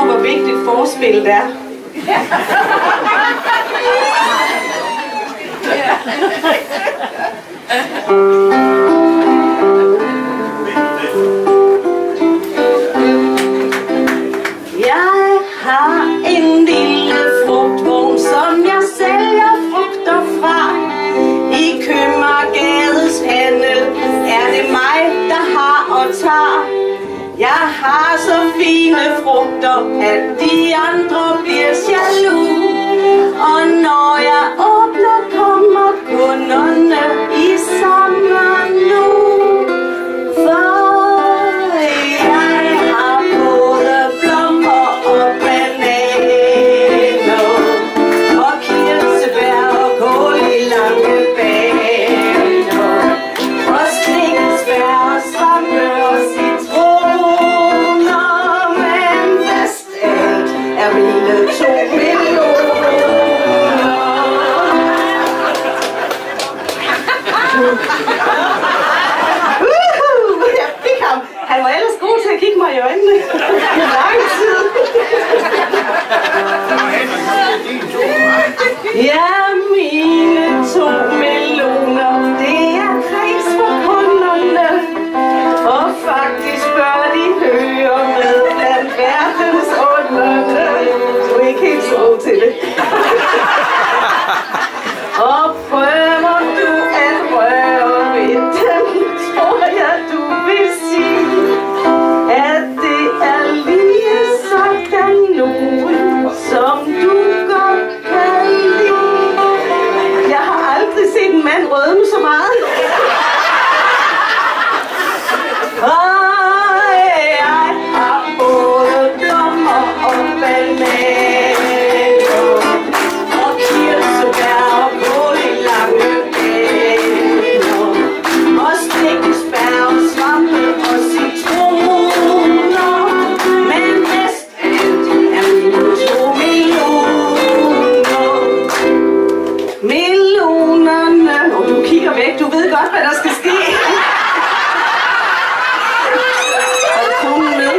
forstår, hvor vigtigt forspillet er. Jeg har en lille frugtvogn, som jeg sælger frugter fra. I Købmagergades handel er det mig, der har og tager. Jeg har så fine frugter, at de andre bliver jaloux. Og når jeg åbner, kommer kunderne i samme nu. For jeg har både blommer og bananer og kirsebær og kål i lange baner og stikkelsbær og svampe og citroner, men bedst alt er mine 2 millioner. Jeg fik ham. Han var ellers god til at kigge mig i øjnene i lang tid. Ja, mine 2 millioner, det er kreds for kunderne. Og faktisk bør de høre med blandt verdens underne. Du er ikke helt så god til det. Og prøver du at røre ved dem, tror jeg du vil sige, at det er lige sådan nogen, som du godt kan lide. Jeg har aldrig set en mand rødme så meget. Og jeg har både blommer og bananer og kirsebær og kål i lange baner og stikkelsbær og svampe og citroner, men bedst alt er mine 2 millioner. Millionerne. Og du kigger væk, du ved godt, hvad der skal ske. Har du konen med?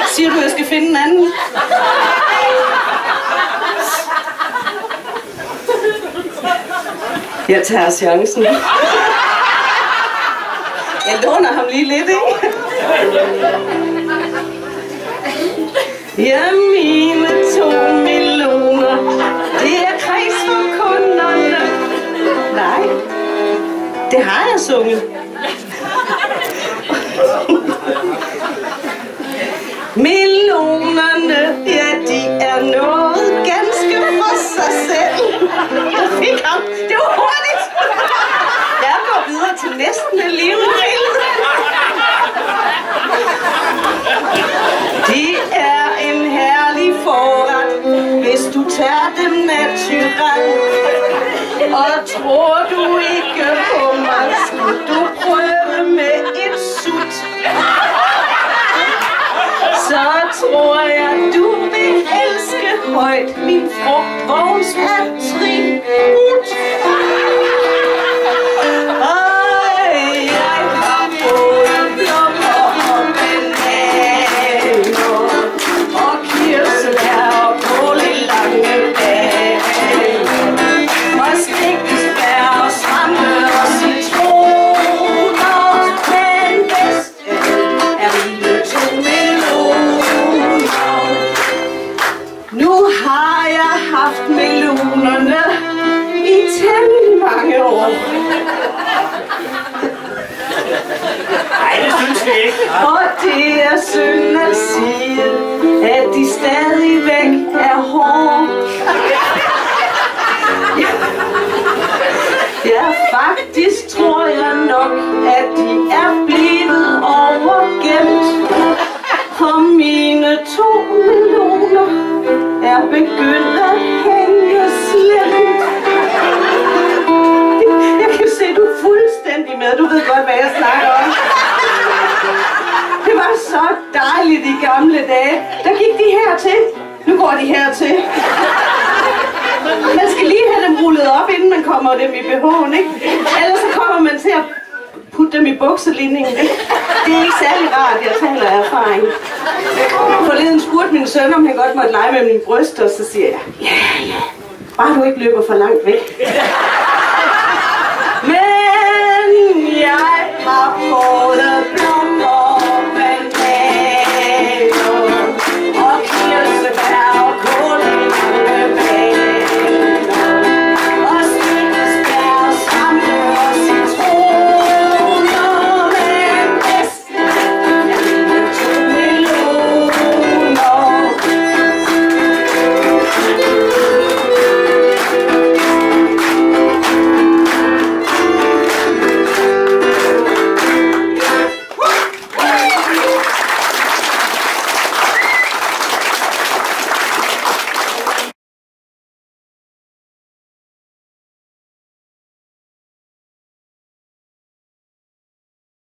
Siger du, jeg skal finde en anden? Jeg tager chancen. Jeg låner ham lige lidt, ikke? Ja, mine 2 millioner, det er kreds for kunderne. Nej, det har jeg sunget. Millionerne, ja, de er noget ganske for sig selv. Jeg fik ham. Det var hurtigt. Jeg går videre til næsten en levende billede. De er en herlig forret, hvis du tager dem naturelt. Og tror du ikke på mig, skulle du prøve med et sut. Så tror jeg, du vil elske højt min frugtvogns attribut. Og jeg har både blommer og bananer og kirsebær og kål i lange baner og stikkelsbær og svampe og citroner, men bedst er mine 2 millioner. Nu har jeg haft millionerne i temmelig mange år. Nej, det synes vi ikke. Og det er synd at sige, at de stadigvæk er hårde. Ja, faktisk tror jeg nok, at de er blevet overgemt. For mine 2 millioner er begyndt at hænge slemt. Jeg kan se, du er fuldstændig med. Du ved godt, hvad jeg snakker om. Det var så dejligt i gamle dage. Der gik de hertil. Nu går de hertil. Man skal lige have dem rullet op, inden man kommer dem i BH'en, ikke? Ellers så kommer man til at putte dem i bukselinningen. Det er ikke særlig rart, jeg taler af erfaring. Forleden spurgte min søn, om han godt måtte lege med mine bryster, og så siger jeg, ja, bare du ikke løber for langt væk. Men jeg har fået